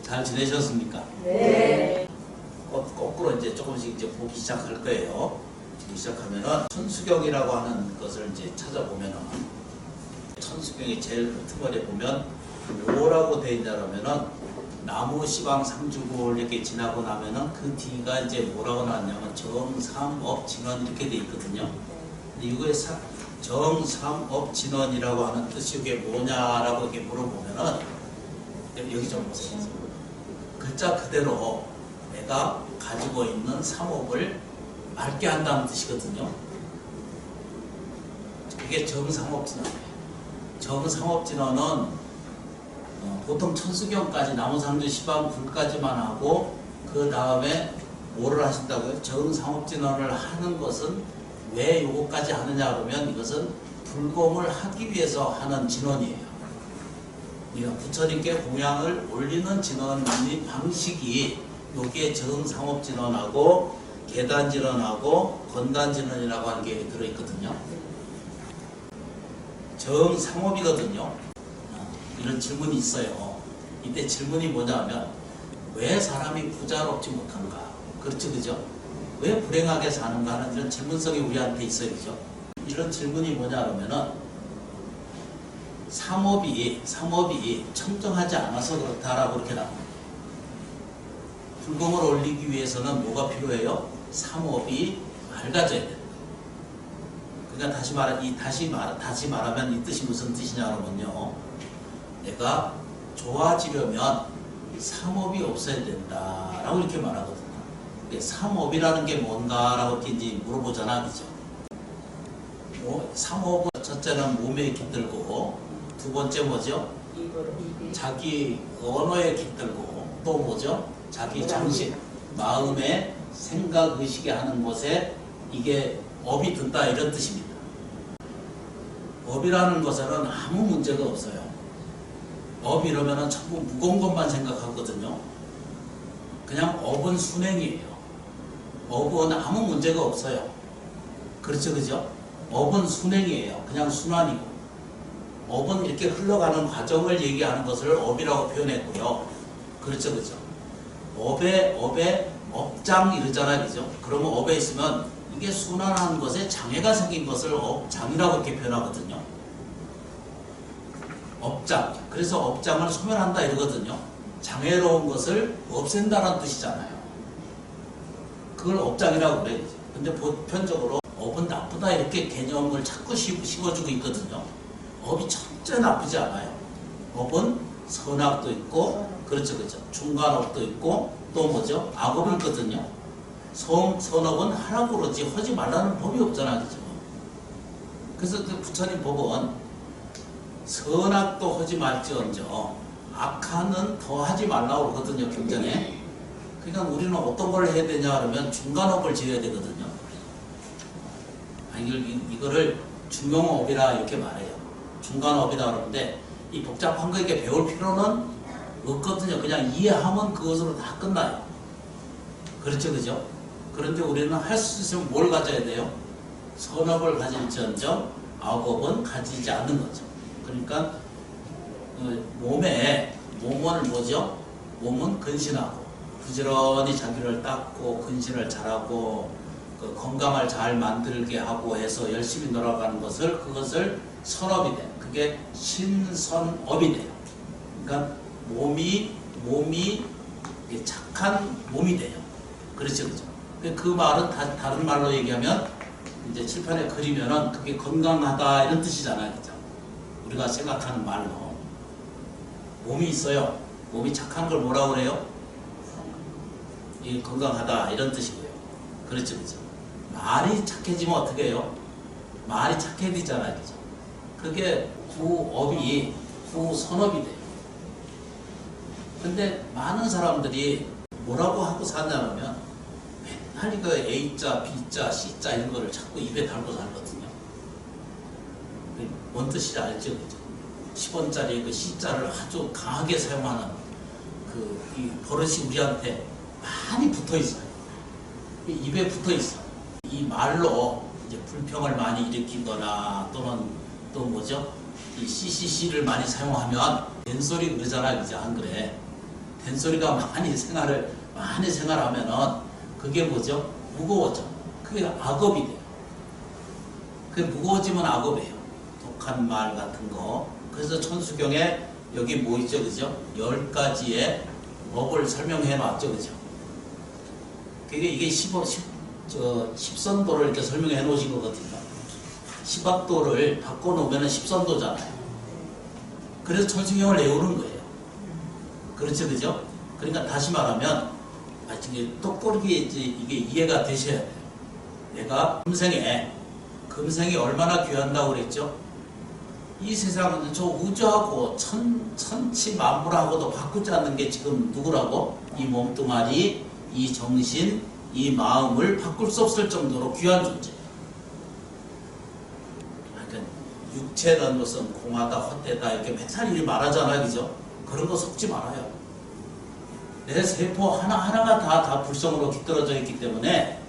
잘 지내셨습니까? 네. 거꾸로 이제 조금씩 이제 보기 시작할 거예요. 보기 시작하면은 천수경이라고 하는 것을 이제 찾아보면은 천수경이 제일 끄트머리에 보면 뭐라고 되어 있냐면은 나무 시방 상주골 이렇게 지나고 나면은 그 뒤가 이제 뭐라고 나왔냐면 정삼업진원 이렇게 돼 있거든요. 근데 이거에 정삼업진원이라고 하는 뜻이 이게 뭐냐라고 이렇게 물어보면은 여기 좀 보세요. 글자 그대로 내가 가지고 있는 삼업을 맑게 한다는 뜻이거든요. 그게 정삼업진원이에요. 정삼업진원은 보통 천수경까지 나무상주 시방불까지만 하고 그 다음에 뭐를 하신다고요? 정삼업진원을 하는 것은 왜 요거까지 하느냐 그러면 이것은 불공을 하기 위해서 하는 진원이에요. 그러니까 부처님께 공양을 올리는 진원 방식이 여기에 정삼업진원하고 계단진원하고 건단진원이라고 하는 게 들어있거든요. 정삼업이거든요. 이런 질문이 있어요. 이때 질문이 뭐냐면 왜 사람이 부자롭지 못한가? 그렇죠, 그죠? 왜 불행하게 사는가 하는 이런 질문성이 우리한테 있어요, 그죠? 이런 질문이 뭐냐 그러면은 삼업이 청정하지 않아서 그렇다라고 이렇게 나옵니다. 불공을 올리기 위해서는 뭐가 필요해요? 삼업이 맑아져야 된다. 그러니까 다시 말하면 이 뜻이 무슨 뜻이냐 그러면요. 내가 좋아지려면 삼업이 없어야 된다라고 이렇게 말하거든요. 삼업이라는 게 뭔가라고 이제 물어보잖아, 그죠? 삼업은 첫째는 몸에 깃들고, 두 번째 뭐죠? 자기 언어에 깃들고, 또 뭐죠? 자기 정신, 마음에 생각, 의식에 하는 곳에 이게 업이 든다 이런 뜻입니다. 업이라는 것은 아무 문제가 없어요. 업 이러면은 전부 무거운 것만 생각하거든요. 그냥 업은 순행이에요. 업은 아무 문제가 없어요. 그렇죠, 그죠? 업은 순행이에요. 그냥 순환이고. 업은 이렇게 흘러가는 과정을 얘기하는 것을 업이라고 표현했고요. 그렇죠, 그죠? 업에 업장 이러잖아요, 그죠? 그러면 업에 있으면 이게 순환하는 것에 장애가 생긴 것을 업장이라고 이렇게 표현하거든요. 업장. 그래서 업장을 소멸한다 이러거든요. 장애로운 것을 없앤다는 뜻이잖아요. 그걸 업장이라고 그래요. 근데 보편적으로 업은 나쁘다 이렇게 개념을 자꾸 씌워주고 있거든요. 업이 절대 나쁘지 않아요. 업은 선악도 있고, 그렇죠, 그렇죠. 중간업도 있고, 또 뭐죠? 악업이 있거든요. 선업은 하라고 그러지 하지 말라는 법이 없잖아, 그죠? 그래서 그 부처님 법은 선악도 하지 말지언정 악하는 더 하지 말라고 그러거든요, 경전에. 그러니까 우리는 어떤 걸 해야 되냐 그러면 중간업을 지어야 되거든요. 이거를 중용업이라 이렇게 말해요. 중간업이라 그러는데 이 복잡한 거 이렇게 배울 필요는 없거든요. 그냥 이해하면 그것으로 다 끝나요. 그렇죠, 그죠? 그런데 우리는 할 수 있으면 뭘 가져야 돼요? 선업을 가질지언정 악업은 가지지 않는 거죠. 그러니까 몸을 뭐죠? 몸은 근신하고 부지런히 자기를 닦고 근신을 잘하고 그 건강을 잘 만들게 하고 해서 열심히 놀아가는 그것을 선업이 돼요. 그게 신선업이 돼요. 그러니까 몸이 착한 몸이 돼요. 그렇죠, 그렇죠. 그 말은 다른 말로 얘기하면 이제 칠판에 그리면은 그게 건강하다 이런 뜻이잖아요, 그죠? 우리가 생각하는 말로 몸이 있어요. 몸이 착한 걸 뭐라고 그래요? 이 건강하다 이런 뜻이고요. 그렇죠, 그렇죠. 말이 착해지면 어떻게 해요? 말이 착해지잖아요, 그죠? 그게 구선업이 돼요. 근데 많은 사람들이 뭐라고 하고 사냐면 맨날 이거 A자, B자, C자 이런 거를 자꾸 입에 달고 살거든요. 뭔 뜻인지 알죠, 그죠? 10원짜리 그 C자를 아주 강하게 사용하는 이 버릇이 우리한테 많이 붙어 있어요. 입에 붙어 있어요. 이 말로 이제 불평을 많이 일으키거나 또는 또 뭐죠? 이 CCC를 많이 사용하면 된소리 그러잖아요, 그죠? 안 그래? 된소리가 많이 생활하면은 그게 뭐죠? 무거워져. 그게 악업이 돼요. 그게 무거워지면 악업이에요. 독한 말 같은 거. 그래서 천수경에 여기 뭐 있죠, 그죠? 10가지의 법을 설명해 놨죠, 그죠? 그게 이게 10선도를 이렇게 설명해 놓으신 거거든요. 10악도를 바꿔놓으면 10선도잖아요. 그래서 천수경을 외우는 거예요. 그렇죠, 그죠? 그러니까 다시 말하면, 똑부러게 이게 이해가 되셔야 돼요. 내가 금생이 얼마나 귀한다고 그랬죠? 이 세상은 저 우주하고 천치 만물하고도 바꾸지 않는 게 지금 누구라고? 이 몸뚱아리, 이 정신, 이 마음을 바꿀 수 없을 정도로 귀한 존재예요. 그러니까 육체는 무슨 공하다, 헛되다 이렇게 맨날 일 말하잖아요, 그죠? 그런 거 속지 말아요. 내 세포 하나하나가 다 불성으로 깃들어져 있기 때문에,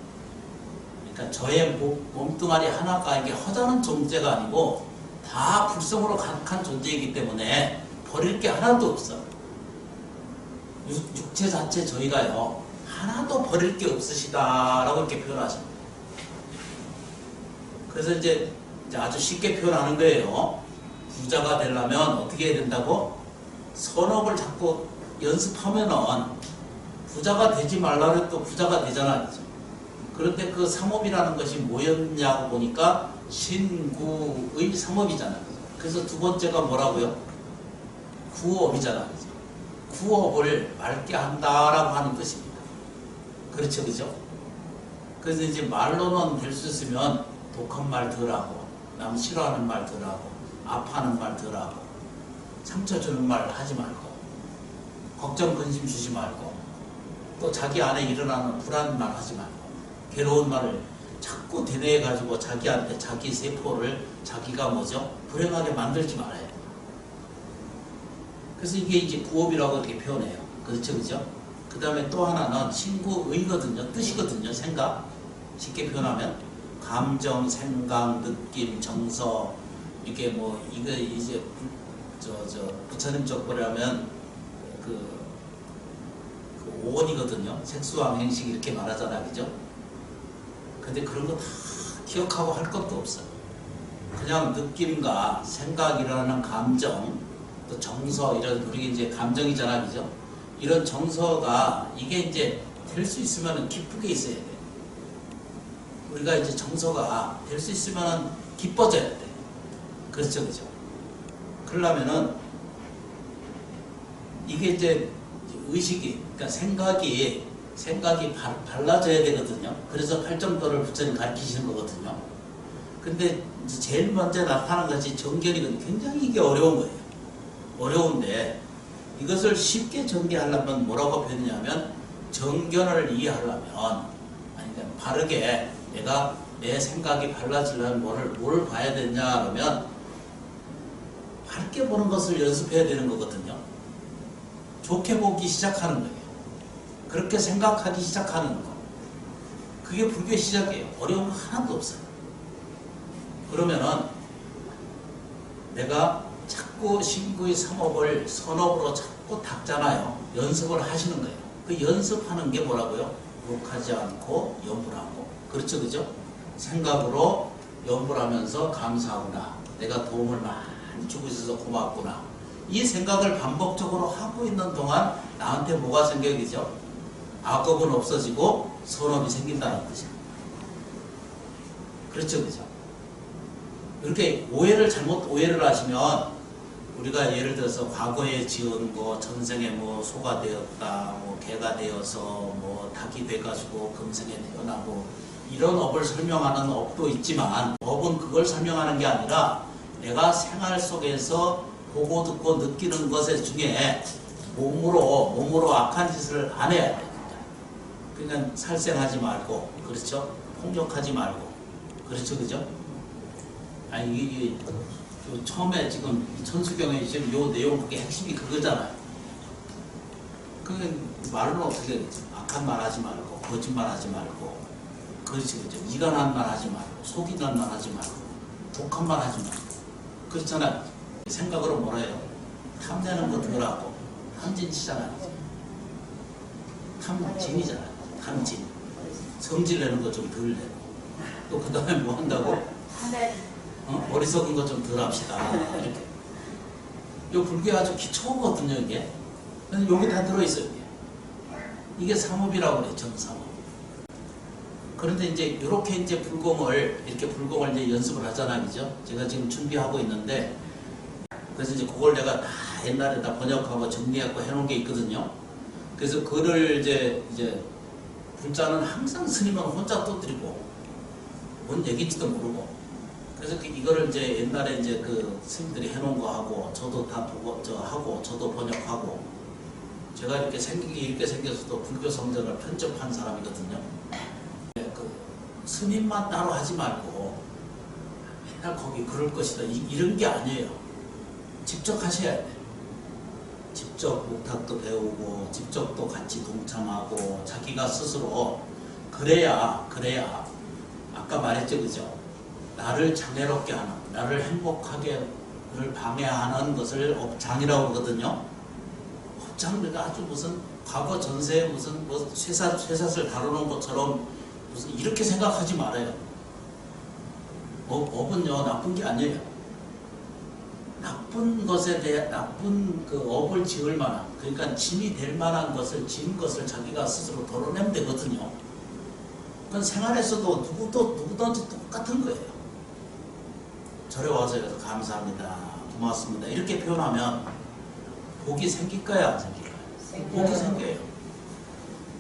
그러니까 저의 몸뚱아리 하나가 이게 허다한 존재가 아니고 다 불성으로 가득한 존재이기 때문에 버릴 게 하나도 없어. 육체 자체 저희가요, 하나도 버릴 게 없으시다라고 이렇게 표현하십니다. 그래서 이제 아주 쉽게 표현하는 거예요. 부자가 되려면 어떻게 해야 된다고? 선업을 자꾸 연습하면은 부자가 되지 말라 해도 부자가 되잖아, 그죠? 그런데 그 삼업이라는 것이 뭐였냐고 보니까 신구의 삼업이잖아요. 그래서 두 번째가 뭐라고요? 구업이잖아요. 그죠? 구업을 맑게 한다라고 하는 뜻입니다. 그렇죠, 그죠? 그래서 이제 말로는 될 수 있으면 독한 말 덜 하고, 남 싫어하는 말 덜 하고, 아파하는 말 덜 하고, 상처 주는 말 하지 말고, 걱정 근심 주지 말고, 또 자기 안에 일어나는 불안한 말 하지 말고, 괴로운 말을 자꾸 대뇌해가지고 자기한테 자기 세포를 자기가 뭐죠? 불행하게 만들지 말아야 돼요. 그래서 이게 이제 구업이라고 이렇게 표현해요. 그렇죠, 그죠? 그 다음에 또 하나는 신구의거든요. 뜻이거든요. 생각. 쉽게 표현하면 감정, 생각, 느낌, 정서, 이게 뭐 이거 이제 부처님 쪽으로 하면 그 오원이거든요. 색수왕 행식 이렇게 말하잖아요, 그죠? 근데 그런 거 다 기억하고 할 것도 없어요. 그냥 느낌과 생각이라는 감정, 또 정서, 이런, 우리 이제 감정이잖아, 그죠? 이런 정서가 이게 이제 될 수 있으면 기쁘게 있어야 돼. 우리가 이제 정서가 될 수 있으면 기뻐져야 돼. 그렇죠, 그죠? 그러려면은 이게 이제 의식이, 그러니까 생각이 발라져야 되거든요. 그래서 팔정도를 부처님 가르치시는 거거든요. 근데 제일 먼저 나타나는 것이 정견이거든요. 굉장히 이게 어려운 거예요. 어려운데 이것을 쉽게 전개하려면 뭐라고 표현하냐면, 정견을 이해하려면, 그러니까 바르게 내가 내 생각이 발라지려면 뭘 봐야 되냐 그러면 밝게 보는 것을 연습해야 되는 거거든요. 좋게 보기 시작하는 거예요. 그렇게 생각하기 시작하는 거. 그게 불교의 시작이에요. 어려운 거 하나도 없어요. 그러면은 내가 자꾸 신구의 삼업을 선업으로 자꾸 닦잖아요. 연습을 하시는 거예요. 그 연습하는 게 뭐라고요? 욕하지 않고 염불하고. 그렇죠, 그죠? 생각으로 염불하면서 감사하구나. 내가 도움을 많이 주고 있어서 고맙구나. 이 생각을 반복적으로 하고 있는 동안 나한테 뭐가 생겨요, 그죠? 악업은 없어지고 선업이 생긴다는 뜻입니다. 그렇죠, 그죠? 이렇게 잘못 오해를 하시면, 우리가 예를 들어서 과거에 지은 거, 전생에 뭐 소가 되었다, 뭐 개가 되어서 뭐 닭이 돼가지고 금생에 태어나고, 이런 업을 설명하는 업도 있지만, 업은 그걸 설명하는 게 아니라 내가 생활 속에서 보고 듣고 느끼는 것 중에 몸으로 악한 짓을 안 해야 돼. 그러니까 살생하지 말고, 그렇죠? 폭력하지 말고, 그렇죠, 그죠? 아니 이게 처음에 지금 천수경에 지금 요 내용 그게 핵심이 그거잖아요. 그 말로 어떻게 되죠? 악한 말 하지 말고, 거짓말 하지 말고, 그렇죠, 그죠? 이간한 말 하지 말고, 속이는 말 하지 말고, 독한 말 하지 말고, 그렇잖아요. 생각으로 뭐라 해요? 탐내는 거 덜하고, 탐진치잖아요. 탐진이잖아요. 탐진. 성질 내는 거 좀 덜 내고. 또 그 다음에 뭐 한다고? 어리석은 거 좀 덜 합시다. 이렇게. 이 불교에 아주 기초거든요, 이게. 근데 여기 다 들어있어요, 이게. 이게 삼업이라고 그래요, 정삼업. 그런데 이제 이렇게 이제 불공을, 이렇게 불공을 이제 연습을 하잖아요, 그죠? 제가 지금 준비하고 있는데, 그래서 이제 그걸 내가 다 옛날에 다 번역하고 정리하고 해놓은 게 있거든요. 그래서 그를 이제 불자는 항상 스님은 혼자 떠들이고, 뭔 얘기인지도 모르고. 그래서 이거를 이제 옛날에 이제 그 스님들이 해놓은 거 하고, 저도 다 보고, 저도 번역하고, 제가 이렇게 생겨서도 불교 성전을 편집한 사람이거든요. 그 스님만 따로 하지 말고, 맨날 거기 그럴 것이다. 이런 게 아니에요. 직접 하셔야 돼. 직접 목탁도 배우고, 직접 또 같이 동참하고, 자기가 스스로, 그래야, 아까 말했죠, 그죠? 나를 장애롭게 하는, 나를 행복하게를 방해하는 것을 업장이라고 하거든요. 업장들가 아주 무슨 과거 전세에 무슨 뭐 쇠사슬 다루는 것처럼 무슨 이렇게 생각하지 말아요. 업은요, 나쁜 게 아니에요. 나쁜 것에 대해 나쁜 그 업을 지을 만한, 그러니까 짐이 될 만한 것을 지은 것을 자기가 스스로 덜어내면 되거든요. 그건 생활에서도 누구든지 똑같은 거예요. 절에 와서 감사합니다, 고맙습니다 이렇게 표현하면 복이 생길까요, 안 생길까요? 복이 생겨요.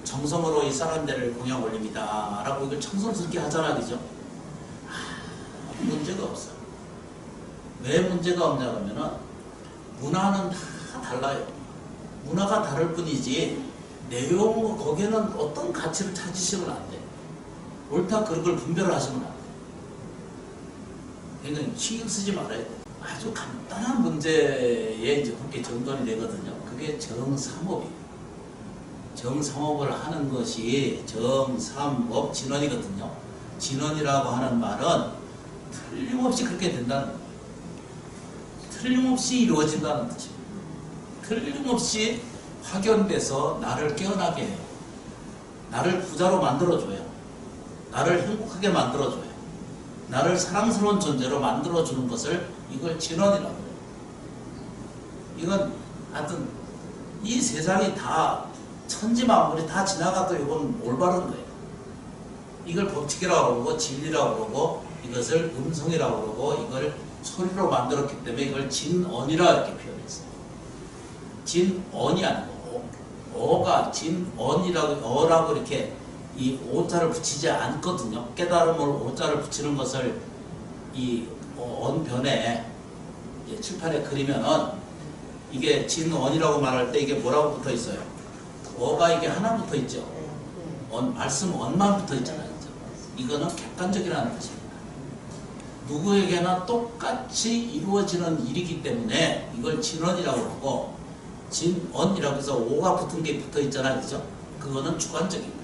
정성으로 이 사람들을 공양 올립니다 라고 이걸 청성스럽게 하잖아, 그죠? 문제가 없어요. 왜 문제가 없냐 하면은 문화는 다 달라요. 문화가 다를 뿐이지 내용 거기에는 어떤 가치를 찾으시면 안 돼. 옳다 그런 걸 분별을 하시면 안 돼. 그러니까 신경 쓰지 말아야 돼. 아주 간단한 문제에 이제 그렇게 정돈이 되거든요. 그게 정삼업이에요. 정삼업을 하는 것이 정삼업 진원이거든요. 진원이라고 하는 말은 틀림없이 그렇게 된다는 거예요. 틀림없이 이루어진다는 뜻입니다. 틀림없이 확연돼서 나를 깨어나게 해요. 나를 부자로 만들어줘요. 나를 행복하게 만들어줘요. 나를 사랑스러운 존재로 만들어주는 것을 이걸 진원이라고 해요. 이건 하여튼 이 세상이 다 천지만물이 다 지나가도 이건 올바른 거예요. 이걸 법칙이라고 그러고 진리라고 그러고 이것을 음성이라고 그러고 이걸 소리로 만들었기 때문에 이걸 진언이라 이렇게 표현했어요. 진언이 아니고 어가 진언이라고 어라고 이렇게 이 오자를 붙이지 않거든요. 깨달음을 오자를 붙이는 것을 이 언변에 칠판에 그리면은 이게 진언이라고 말할 때 이게 뭐라고 붙어 있어요? 어가 이게 하나 붙어 있죠. 말씀 언만 붙어 있잖아요. 이거는 객관적이라는 뜻입니다. 누구에게나 똑같이 이루어지는 일이기 때문에 이걸 진언이라고 하고 진언이라고 해서 오가 붙은 게 붙어 있잖아요. 그죠? 그거는 주관적인 거예요.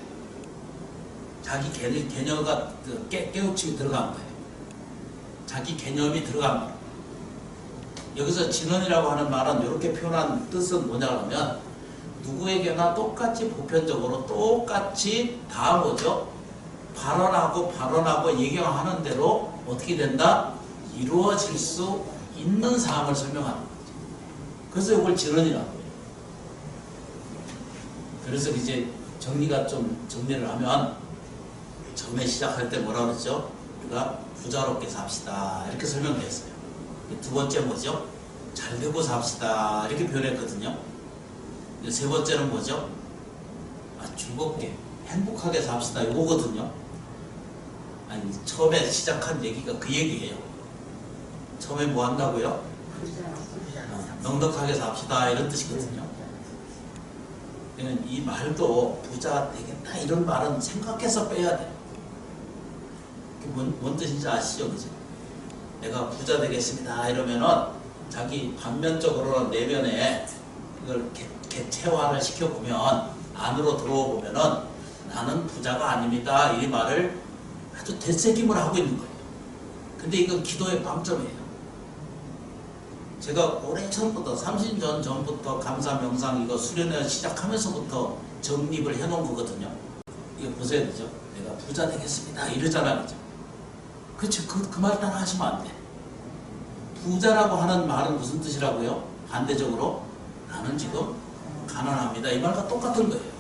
자기 개념과 깨우침이 들어간 거예요. 자기 개념이 들어간 거예요. 여기서 진언이라고 하는 말은 이렇게 표현한 뜻은 뭐냐 하면 누구에게나 똑같이 보편적으로 똑같이 다 뭐죠? 발언하고 얘기하는 대로 어떻게 된다? 이루어질 수 있는 사항을 설명하는 거죠. 그래서 이걸 진언이라고 해요. 그래서 이제 정리를 하면 처음에 시작할 때 뭐라 그랬죠? 우리가 부자롭게 삽시다 이렇게 설명됐어요. 두 번째 뭐죠? 잘 되고 삽시다 이렇게 표현했거든요. 세 번째는 뭐죠? 즐겁게 행복하게 삽시다 이거거든요. 아니 처음에 시작한 얘기가 그 얘기예요. 처음에 뭐 한다고요? 넉넉하게 삽시다 이런 뜻이거든요. 이 말도 부자 되겠다 이런 말은 생각해서 빼야 돼요. 뭔 뜻인지 아시죠? 그죠? 내가 부자 되겠습니다 이러면은 자기 반면적으로 내면에 이걸 개체화를 시켜보면 안으로 들어와 보면은 나는 부자가 아닙니다 이 말을 아주 되새김을 하고 있는 거예요. 근데 이건 기도의 방점이에요. 제가 오래전부터 30년 전부터 감사 명상 이거 수련회 시작하면서부터 정립을 해놓은 거거든요. 이거 보세요, 그죠? 내가 부자 되겠습니다. 이러잖아, 그죠? 그치, 그 말 따라 하시면 안 돼. 부자라고 하는 말은 무슨 뜻이라고요? 반대적으로, 나는 지금 가난합니다. 이 말과 똑같은 거예요.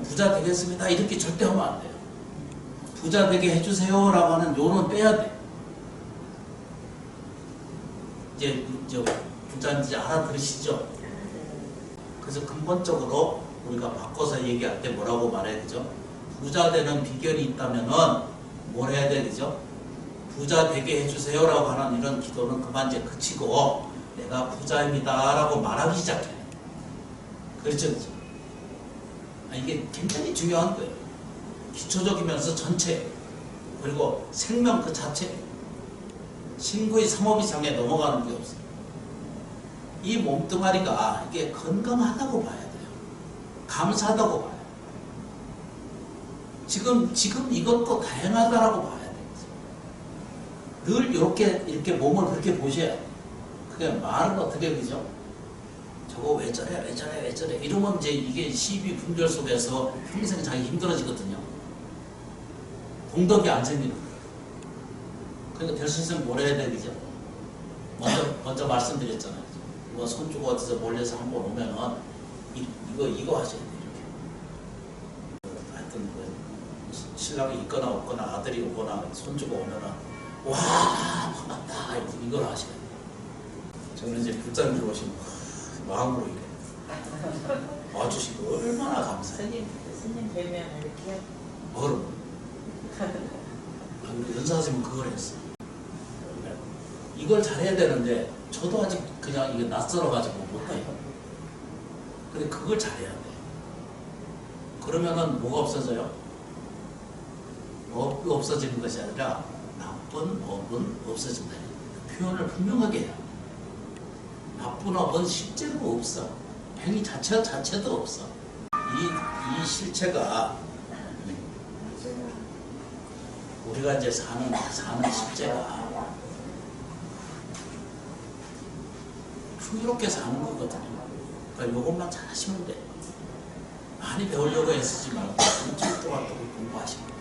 부자 되겠습니다. 이렇게 절대 하면 안 돼요. 부자 되게 해주세요. 라고 하는 요는 빼야 돼. 이제, 부자인지 알아들으시죠? 그래서 근본적으로 우리가 바꿔서 얘기할 때 뭐라고 말해야 되죠? 부자 되는 비결이 있다면은 뭘 해야 돼, 그죠? 부자 되게 해주세요 라고 하는 이런 기도는 그만 이제 그치고 내가 부자입니다 라고 말하기 시작해. 그렇죠, 그렇죠? 이게 굉장히 중요한 거예요. 기초적이면서 전체, 그리고 생명 그 자체, 신구의 삼업이상에 넘어가는 게 없어요. 이 몸뚱아리가 이게 건강하다고 봐야 돼요. 감사하다고 봐요. 지금 이것도 다양하다라고 봐야 돼요. 늘 이렇게 몸을 그렇게 보셔야 돼요. 그게 말은 어떻게 그죠? 저거 왜 저래 이러면 이제 이게 시비 분별 속에서 평생 자기 힘들어지거든요. 동덕이 안 생기는 거예요. 그러니까 될 수 있으면 뭘 해야 돼, 그죠? 먼저 말씀드렸잖아요. 이거 손 주고 어디서 몰려서 한번 오면은 이거 하셔야 돼요. 이렇게. 하여튼 뭐 신랑이 있거나 없거나 아들이 오거나 손 주고 오면은 와 반갑다 이걸 하셔야 돼요. 저는 이제 불자님들 오시면 마음으로 이래 와주시고 얼마나 감사해요. 스님 뵈면 이렇게 그럼 우리 연사님은 그걸 했어. 이걸 잘해야 되는데 저도 아직 그냥 이게 낯설어가지고 못해요. 근데 그걸 잘해야 돼. 그러면은 뭐가 없어져요? 업이 없어지는 것이 아니라 나쁜 업은 없어진다. 표현을 분명하게 해요. 나쁜 업은 실제로 없어. 행위 자체도 없어. 이 실체가 우리가 이제 사는 실제가 풍요롭게 사는 거거든요. 그러니까 이것만 잘 하시면 돼. 많이 배우려고 애쓰지 말고 일주일 동안 공부하시면 돼.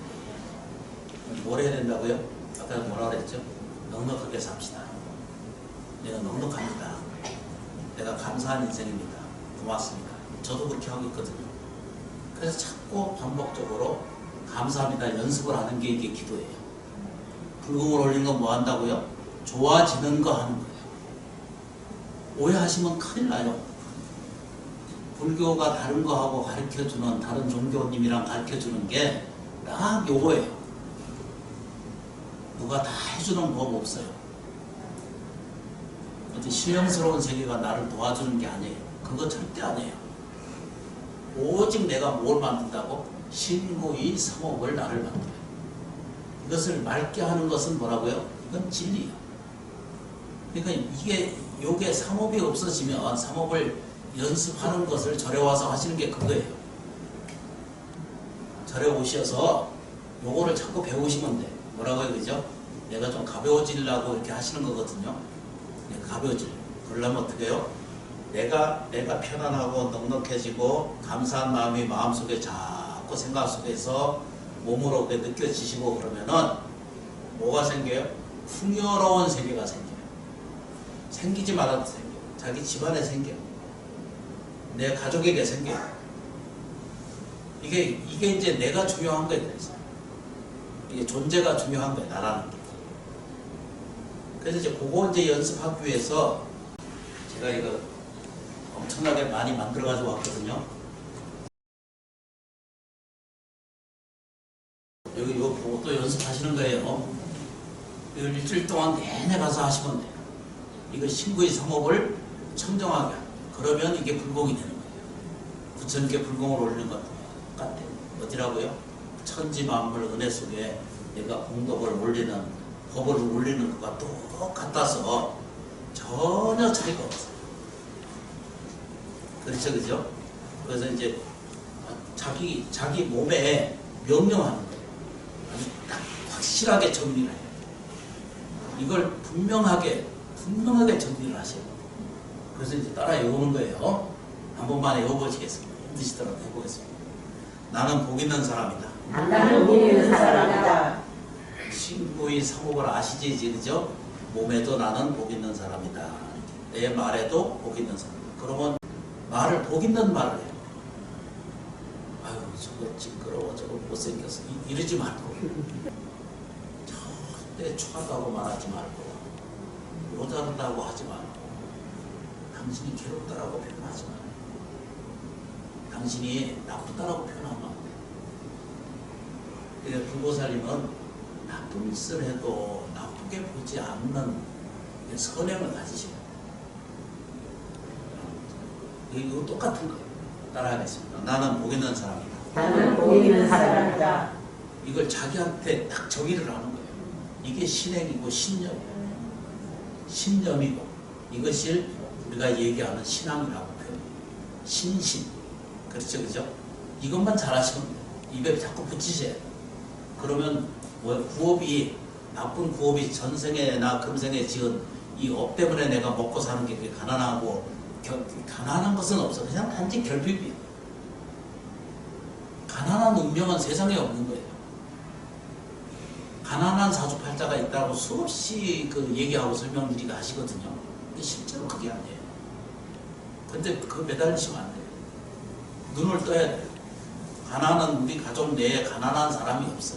뭘 해야 된다고요? 아까 뭐라 그랬죠? 넉넉하게 삽시다. 내가 넉넉합니다. 내가 감사한 인생입니다. 고맙습니다. 저도 그렇게 하고 있거든요. 그래서 자꾸 반복적으로 감사합니다 연습을 하는 게 이게 기도예요. 불공을 올리는 건 뭐 한다고요? 좋아지는 거 하는 거예요. 오해하시면 큰일 나요. 불교가 다른 거하고 가르쳐주는 다른 종교님이랑 가르쳐주는 게 딱 요거예요. 누가 다 해주는 법 없어요. 어떤 신령스러운 세계가 나를 도와주는 게 아니에요. 그거 절대 아니에요. 오직 내가 뭘 만든다고? 신구의 삼업을 나를 만들어요. 이것을 맑게 하는 것은 뭐라고요? 이건 진리예요. 그러니까 요게 삼업이 없어지면 삼업을 연습하는 것을 절에 와서 하시는 게 그거예요. 절에 오셔서 요거를 자꾸 배우시면 돼. 뭐라고요, 그죠? 내가 좀 가벼워지려고 이렇게 하시는 거거든요. 가벼워질. 그러려면 어떻게 해요? 내가 편안하고 넉넉해지고 감사한 마음이 마음속에 자꾸 생각 속에서 몸으로 느껴지시고 그러면은 뭐가 생겨요? 풍요로운 세계가 생겨요. 생기지 말아도 생겨요. 자기 집안에 생겨요. 내 가족에게 생겨요. 이게 이제 내가 중요한 거에 대해서 이게 존재가 중요한 거예요. 나라는 게. 그래서 이제 그거 이제 연습하기 위해서 제가 이거 엄청나게 많이 만들어 가지고 왔거든요. 여기 이거 보고 또 연습하시는 거예요. 이걸 일주일 동안 내내 가서 하시면 돼요. 이거 신구의 삼업을 청정하게 하는 거예요. 그러면 이게 불공이 되는 거예요. 부처님께 불공을 올리는 것 같아요. 어디라고요? 천지 만물 은혜 속에 내가 공덕을 올리는 법을 올리는 것과 똑같아서 전혀 차이가 없어요. 그렇죠, 그죠? 그래서 이제 자기 몸에 명령하는 거예요. 아주 딱 확실하게 정리를 해요. 이걸 분명하게 정리를 하셔야 돼요. 그래서 이제 따라 외우는 거예요. 한 번만 외워보시겠습니다. 뜻이더라도 해보겠습니다. 나는 복 있는 사람이다. 나는 복 있는 사람이다. 친구의 사목을 아시지, 그죠? 몸에도 나는 복 있는 사람이다. 내 말에도 복 있는 사람. 그러면 말을 복 있는 말을 해요. 아유, 저거 징그러워, 저거 못생겼어. 이러지 말고. 절대 추하다고 말하지 말고, 모자르다고 하지 말고, 당신이 괴롭다라고 표현하지 말고, 당신이 나쁘다라고 표현하면 안 돼. 그러니까 불보살님은 나쁜 짓을 해도 나쁘게 보지 않는 선행을 가지시고, 이거 똑같은 거예요. 따라하겠습니다. 나는 복 있는 사람이다. 나는 복 있는 사람이다. 이걸 자기한테 딱 정의를 하는 거예요. 이게 신행이고 신념이에요. 신념이고 이것을 우리가 얘기하는 신앙이라고 표현해요. 신신. 그렇죠, 그죠? 이것만 잘하시면 돼요. 입에 자꾸 붙이셔야 돼요. 그러면 구업이, 나쁜 구업이 전생에나 금생에 지은 이 업 때문에 내가 먹고 사는 게 가난하고, 가난한 것은 없어. 그냥 단지 결핍이에요. 가난한 운명은 세상에 없는 거예요. 가난한 사주팔자가 있다고 수없이 얘기하고 설명드리고 하시거든요. 근데 실제로 그게 아니에요. 근데 매달리시면 안 돼요. 눈을 떠야 돼요. 가난한 우리 가족 내에 가난한 사람이 없어.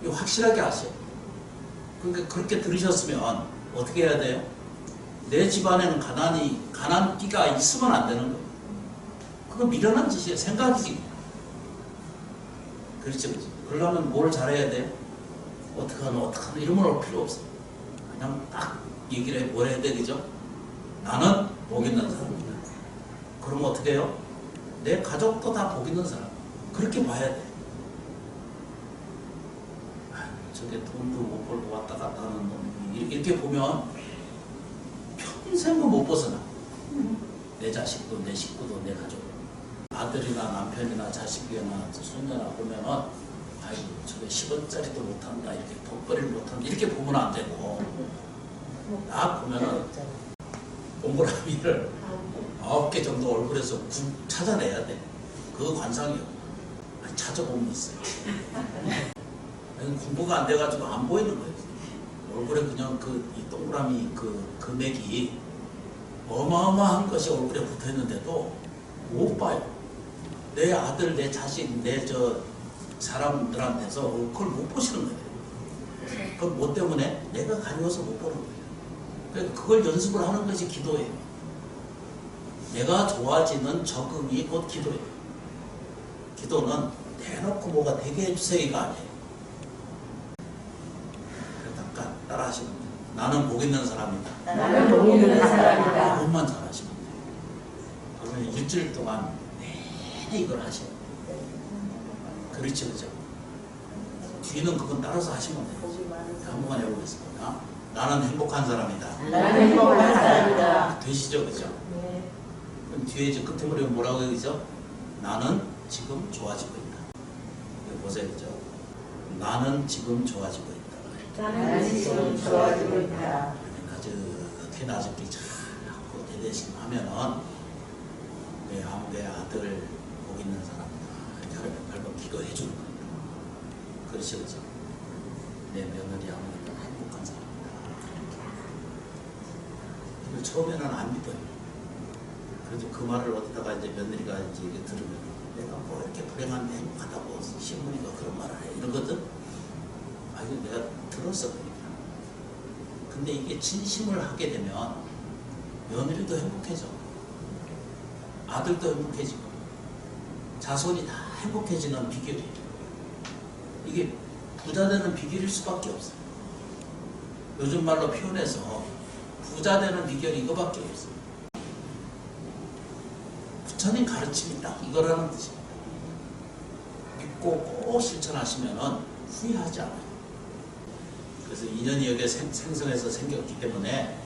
이거 확실하게 아세요. 그러니까 그렇게 들으셨으면 어떻게 해야 돼요? 내 집안에는 가난기가 있으면 안 되는 거예요. 그건 미련한 짓이에요. 생각이지. 그렇죠, 그렇죠. 그러려면 뭘 잘해야 돼요? 어떡하노 이러면 올 필요 없어요. 그냥 딱 얘기를 해, 뭘 해야 돼, 그죠? 나는 복 있는 사람이다. 그러면 어떻게 해요? 내 가족도 다 복 있는 사람. 그렇게 봐야 돼. 저게 돈도 못 벌고 왔다 갔다 하는 놈이 이렇게 보면 평생은 못 벗어나. 내 자식도, 내 식구도, 내 가족. 아들이나 남편이나 자식이나 손녀나 보면은, 아이고, 저게 10원짜리도 못한다, 이렇게 돈벌이를 못한다, 이렇게 보면 안 되고, 딱 보면은 동그라미를 9개 정도 얼굴에서 찾아내야 돼. 그 관상이요. 찾아보면 있어요. 공부가 안 돼가지고 안 보이는 거예요. 얼굴에 그냥 이 동그라미 금액이 어마어마한 것이 얼굴에 붙어 있는데도 못 봐요. 내 아들, 내 자식, 내 사람들한테서 그걸 못 보시는 거예요. 그럼 뭐 때문에? 내가 가려워서 못 보는 거예요. 그러니까 그걸 연습을 하는 것이 기도예요. 내가 좋아지는 적응이 곧 기도예요. 기도는 대놓고 뭐가 되게 해주세요가 아니에요. 잠깐 따라 하시면 돼요. 나는 복 있는 사람이다. 나는 복 있는 사람이다. 그것만 잘 하시면 돼요. 그러면 일주일 동안 내내 이걸 하셔야 돼요. 그렇죠, 그죠? 뒤는 그건 따라서 하시면 돼요. 한번 해보겠습니다. 나는 행복한 사람이다. 나는 행복한 사람이다. 되시죠, 그죠? 네. 그럼 뒤에 이제 끝에 보면 뭐라고 해야죠? 나는 지금 좋아지고 있다. 이거 보세요, 그죠? 나는 지금 좋아지고 있다. 나는 지금 좋아지고 있다. 나중에 나중에 잘하고 대대식하면은 내 아들 복 있는 사람이다. 이렇게 하루에 8번 기도해 주는 겁니다. 그렇죠, 그죠? 내 며느리 아무래도 행복한 사람이다. 이걸 처음에는 안 믿어요. 그래도 그 말을 어디다가 이제 며느리가 이제 이게 들으면 내가 뭐 이렇게 불행한데 행복하다고 신문이가 그런 말을 해 이러거든. 아 이거 내가 들었어 그러니까. 근데 이게 진심을 하게 되면 며느리도 행복해져. 아들도 행복해지고 자손이 다 행복해지는 비결이에요. 이게 부자 되는 비결일 수밖에 없어요. 요즘 말로 표현해서 부자 되는 비결이 이거밖에 없어요. 부처님 가르침이 딱 이거라는 뜻입니다. 믿고 꼭 실천하시면 후회하지 않아요. 그래서 인연이 여기에 생성해서 생겼기 때문에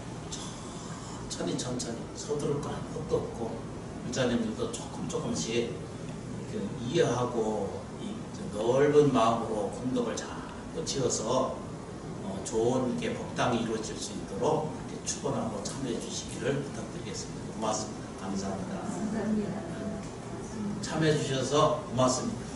천천히 서두를 거 아무것도 없고 유자님들도 조금씩 이렇게 이해하고 넓은 마음으로 공덕을 잘 지어서 좋은 이렇게 법당이 이루어질 수 있도록 이렇게 축원하고 참여해 주시기를 부탁드리겠습니다. 고맙습니다. 감사합니다. 감사합니다. 참여해 주셔서 고맙습니다.